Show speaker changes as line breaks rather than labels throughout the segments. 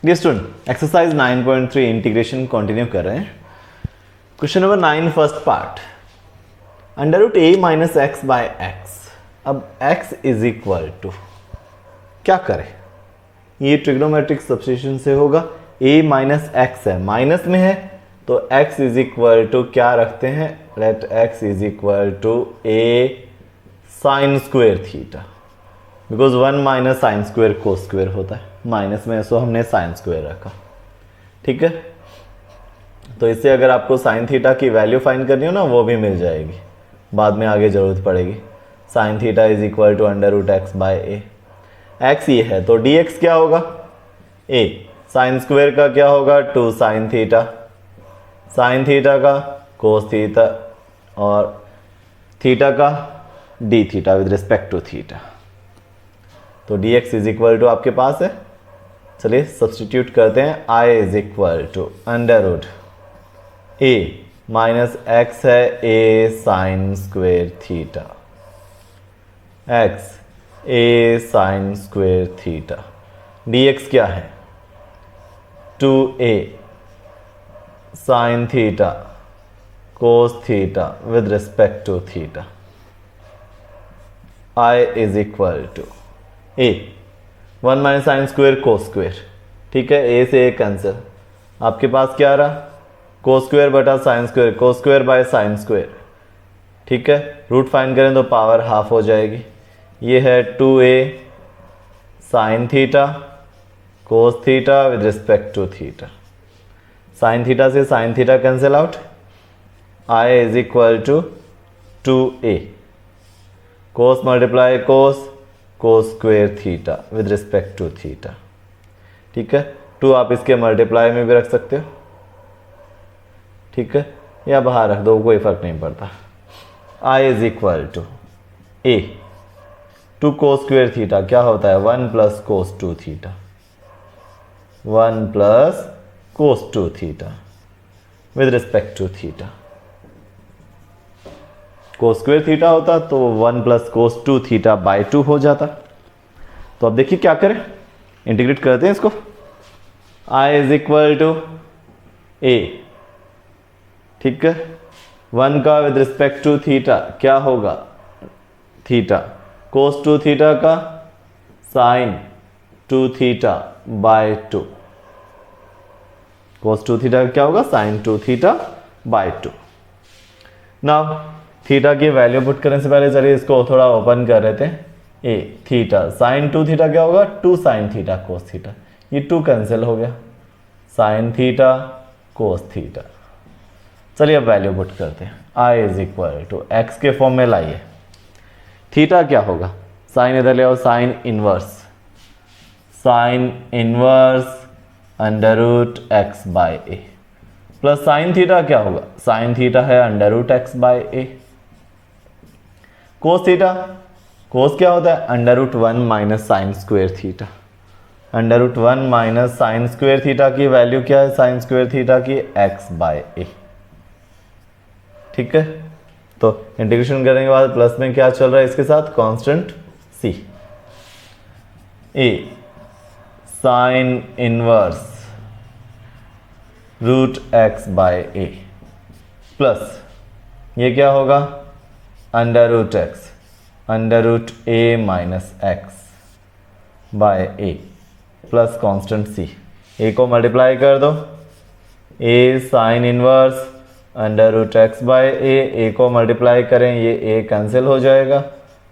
Dear student, exercise 9.3 integration continue कर रहे हैं। Question number 9 first part, under root a minus x by x. अब x is equal to क्या करें, ये ट्रिग्नोमेट्रिक सब्स्टिट्यूशन से होगा। a माइनस एक्स है, माइनस में है तो x इज इक्वल टू क्या रखते हैं, let x is equal to a sine square theta, because 1 minus sine square cos square होता है, माइनस में सो हमने साइन स्क्वेयर रखा। ठीक है, तो इससे अगर आपको साइन थीटा की वैल्यू फाइंड करनी हो ना, वो भी मिल जाएगी, बाद में आगे जरूरत पड़ेगी। Sine theta is equal to under root x by A. X ये है तो डी एक्स क्या होगा, ए साइन स्क्वेयर का क्या होगा 2 साइन थीटा, साइन थीटा का कोस थीटा और थीटा का d theta with respect to theta. तो d x is equal to आपके पास है, चलिए सब्सटीट्यूट करते हैं। I is equal to under root a minus x है a sine square theta, x a sine square theta, d x क्या है 2a sine theta cos theta with respect to theta. I is equal to a 1 minus sine square cos square, ठीक है, ए से ए cancel, आपके पास क्या रहा cos square बटा sign square, cos square by sine square. ठीक है, रूट फाइंड करें तो पावर हाफ हो जाएगी। ये है 2a sine theta cos theta with respect to theta, sine theta से sine theta cancel out. I is equal to 2a cos multiply cos, cos square theta with respect to theta. ठीक है, 2 आप इसके multiply में भी रख सकते हो, ठीक है, या बाहर रख दो, कोई फर्क नहीं पड़ता। I is equal to a 2 cos square theta क्या होता है 1 plus cos 2 theta, 1 plus cos 2 theta with respect to theta. Cos square theta होता तो 1 प्लस कोस 2 थीटा बाय 2 हो जाता। तो अब देखिए क्या करें, इंटीग्रेट करते हैं इसको। आई इज इक्वल टू ए, ठीक है, 1 का विद रिस्पेक्ट टू थीटा क्या होगा थीटा, कोस 2 थीटा का sine 2 theta by 2, cos 2 theta का क्या होगा sine 2 theta by 2। Now theta की वैल्यू पुट करने से पहले चलिए इसको थोड़ा ओपन कर लेते हैं। ए थीटा साइन 2 थीटा क्या होगा 2 साइन थीटा कोस थीटा, ये 2 कैंसिल हो गया, साइन थीटा कोस थीटा। चलिए अब वैल्यू पुट करते हैं। I is equal to x के फॉर्म में लाइए, थीटा क्या होगा साइन इधर ले आओ, sine inverse, sine inverse under root x by a, plus sine theta क्या होगा, साइन थीटा है under root x by a. Cos theta, cos क्या होता है under root 1 minus sine square theta, under root 1 minus sine square theta की value क्या है sine square theta की एक्स बाय ए। ठीक है, तो इंटीग्रेशन करने के बाद प्लस में क्या चल रहा है इसके साथ constant C, a sine inverse root x by a, plus ये क्या होगा under root x under root a minus x by a, plus constant C, a को मल्टीप्लाई कर दो, a sine inverse under root x by a को multiply करें, ये a cancel हो जाएगा,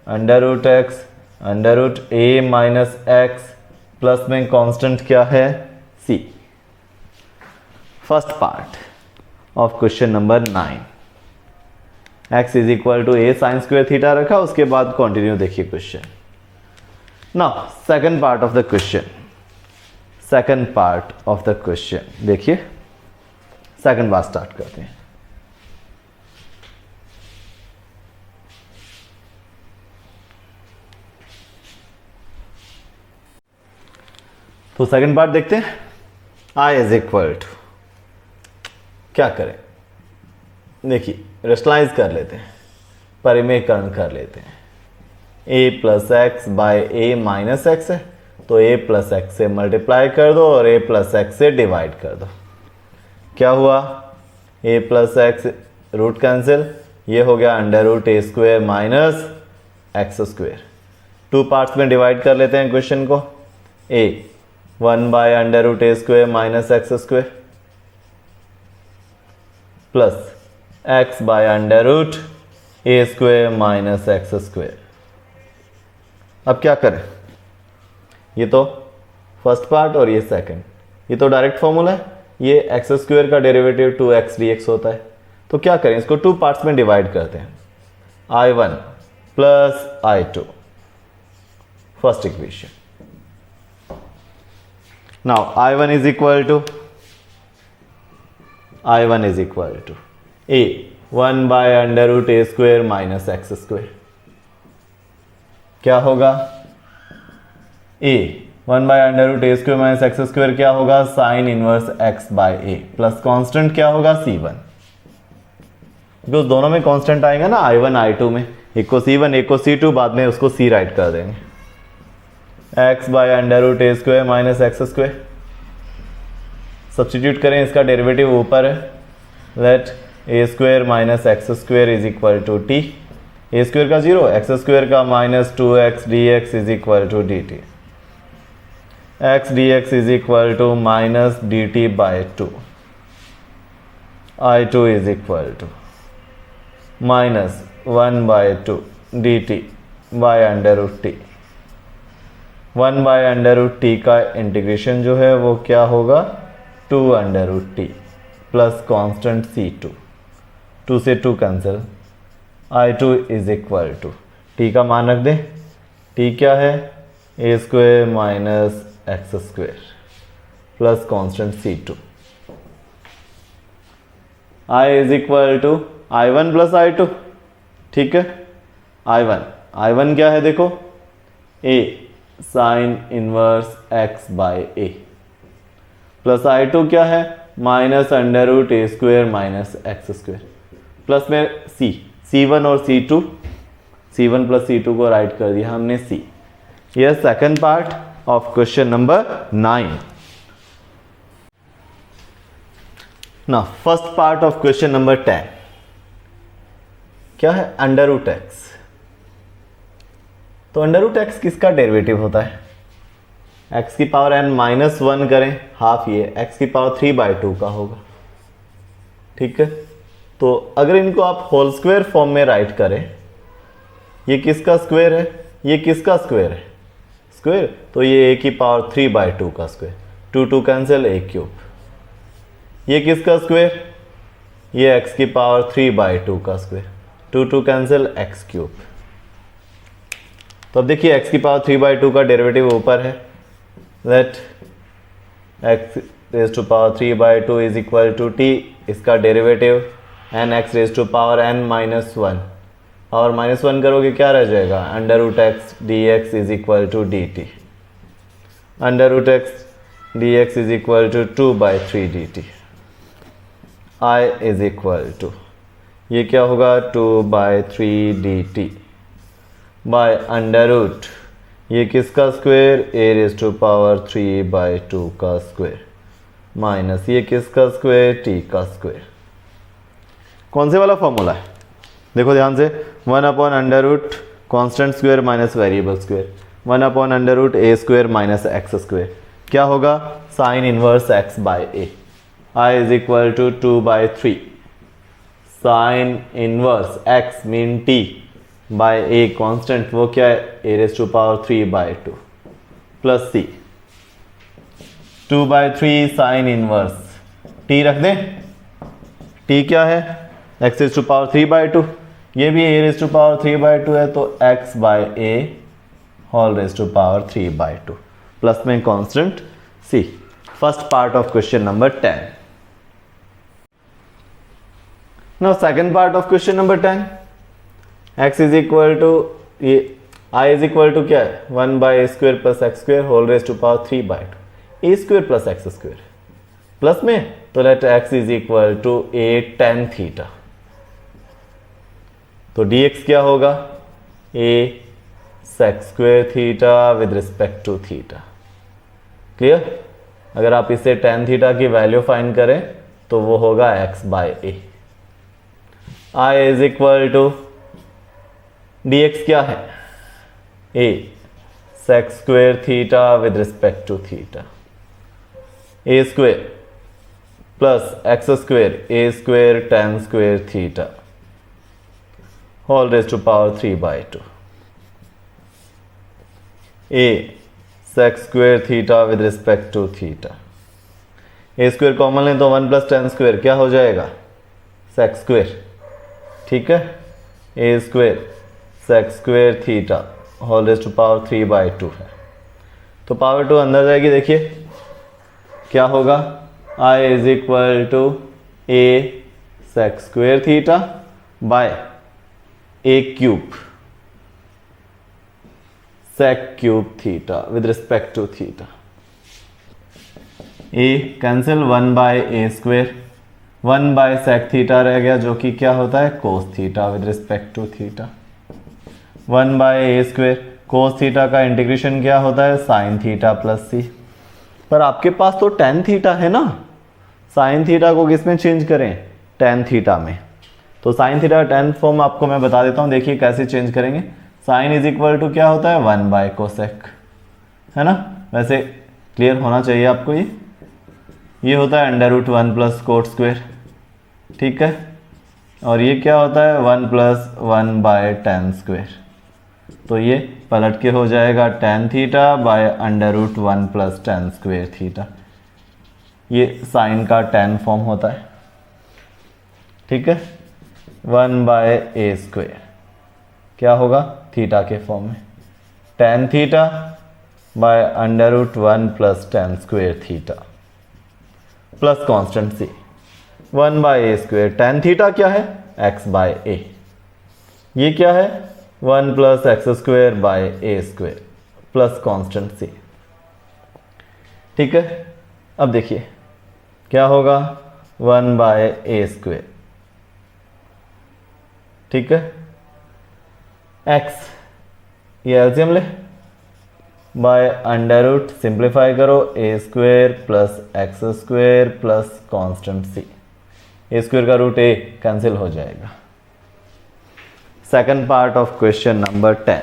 under root x under root a minus x, plus में constant क्या है c. First part of question number 9, x is equal to A sine square theta रखा, उसके बाद कंटिन्यू देखिए question. Now second part of the question, second part of the question देखिए, second बार start करते हैं। तो सेकंड पार्ट देखते हैं। आई इज इक्वल टू क्या करें, देखिए रेशनलाइज कर लेते हैं, परिमेयकरण कर लेते हैं। A plus x by a minus x है, तो a प्लस एक्स से मल्टीप्लाई कर दो और a प्लस एक्स से डिवाइड कर दो। क्या हुआ, a plus x root cancel, ये हो गया अंडर रूट ए square minus x square. Two parts में डिवाइड कर लेते हैं क्वेश्चन को। a 1 by under root A square minus x square plus x by under root A square minus x square. अब क्या करें, ये तो फर्स्ट पार्ट और ये सेकंड, ये तो डायरेक्ट फॉर्मूला है, ये एक्स स्क्वेयर का डेरिवेटिव 2x dx होता है। तो क्या करें, इसको टू पार्ट्स में डिवाइड करते हैं। I1 plus I2 first equation. Now I1 is equal to a 1 by under root A square minus x square. क्या होगा, a 1 by under root A square minus x square क्या होगा, sine inverse x by a plus constant क्या होगा c1, because दोनों में constant आएगा ना, I1 I2 में, एक को c1 एक को c2, बाद में उसको c राइट कर देंगे। x by under root A square minus x square, substitute करें, इसका डेरिवेटिव ऊपर है, let A square minus x square is equal to T, A square का 0 एक्स स्क्वेयर का minus 2x dx is equal to D T, X D x is equal to minus D T by 2, I2 is equal to minus 1 by 2 D T by under root T. 1 by under root T का integration जो है वो क्या होगा, 2 under root T plus constant c2, 2 से 2 cancel, I2 is equal to, T का मान रख दें, टी क्या है, A square minus x square plus constant c2। I is equal to I1 plus I2, ठीक है। I1 क्या है देखो, a sine inverse x by a plus I2 क्या है, माइनस अंडर रूट ए square minus x square plus में C1 और C2, C1 plus C2 को राइट कर दिया हमने C। यह second part of question number 9। ना first part of question number 10 क्या है, अंडर रूट एक्स। तो अंडर रूट एक्स किसका डेरिवेटिव होता है, x की पावर n माइनस 1 करें, हाफ ये x की पावर 3/2 का होगा, ठीक है। तो अगर इनको आप होल स्क्वायर फॉर्म में राइट करें, ये किसका स्क्वायर है, ये किसका स्क्वायर है, स्क्वायर, तो ये a की पावर 3/2 का स्क्वायर, 2 2 कैंसिल, a क्यूब। ये किसका स्क्वायर, ये x की पावर 3/2 का स्क्वायर, 2 2 कैंसिल, x क्यूब। तो अब देखिए x की पावर 3/2 का डेरिवेटिव ऊपर है, let x raise to power 3/2 is equal to t, इसका derivative N X raise to power n minus 1, और माइनस 1 करोगे क्या रह जाएगा, under root X D x is equal to D T, under root X D x is equal to 2/3 D T. I is equal to, ये क्या होगा, 2/3 D T by under root, ये किसका square, A raise to power 3/2 का square minus ये किसका square, T का square. कौन से वाला फॉर्मूला है, देखो ध्यान से, 1 upon under root constant square minus variable square, 1 upon under root A square minus X square, क्या होगा, sine inverse X by A. I is equal to 2/3 sine inverse X mean T by A constant, वो क्या है, A raise to power 3/2 plus C, 2/3 sine inverse, T रख दें, T क्या है, x raise to power 3/2, ये भी ए raise to power 3/2 है, तो X by A whole raise to power 3/2 plus में constant C. First part of question number 10। Now second part of question number 10, x is equal to, ये i is equal to क्या है, 1 by A square plus X square whole raise to power 3/2, A square plus X square plus में, तो let x is equal to a tan theta, तो dx क्या होगा, a sec square theta with respect to theta. Clear? अगर आप इसे tan theta की value find करें तो वो होगा x by A. I is equal to dx क्या है? a sec square theta with respect to theta, a square plus X square a square tan square theta whole raise to power 3/2। a sec square theta with respect to theta, A square common लें तो 1 plus tan square क्या हो जाएगा? sec square, ठीक है? A square sec square theta whole raise to power 3/2 है, तो power 2 अंदर जाएगी। देखिए क्या होगा? I is equal to a sec square theta by a cube sec cube theta with respect to theta. a cancel 1 by A square, 1 by sec theta रह गया जो कि क्या होता है? cos theta with respect to theta. 1 by A square, cos theta का integration क्या होता है? sin theta plus C. पर आपके पास तो tan थीटा है ना, sin थीटा को किस में चेंज करें? tan थीटा में। तो sin थीटा का tan फॉर्म आपको मैं बता देता हूँ, देखिए कैसे चेंज करेंगे। sin इज इक्वल टू क्या होता है? 1 बाय कोसेक, है ना? वैसे क्लियर होना चाहिए आपको। ये होता है √1 प्लस कोट स्क्वेयर, ठीक है? और ये क्या होता है? 1 प्लस 1 बाय tan स्क्वेयर। तो ये पलट के हो जाएगा tan theta by √1 plus tan square theta. ये साइन का tan फॉर्म होता है, ठीक है? 1 बाय ए स्क्वेयर क्या होगा? थीटा के फॉर्म में tan theta by √1 plus tan square theta plus constant C. 1 by A square, tan theta क्या है? x by A. ये क्या है? 1 plus X square by A square plus constant C, ठीक है? अब देखिए क्या होगा? 1 बाय ए स्क्वेयर, ठीक है? x ये एलसीएम ले बाय √ सिंप्लीफाई करो, A square plus X square plus constant C. A square का रूट a कैंसिल हो जाएगा। Second part of question number 10।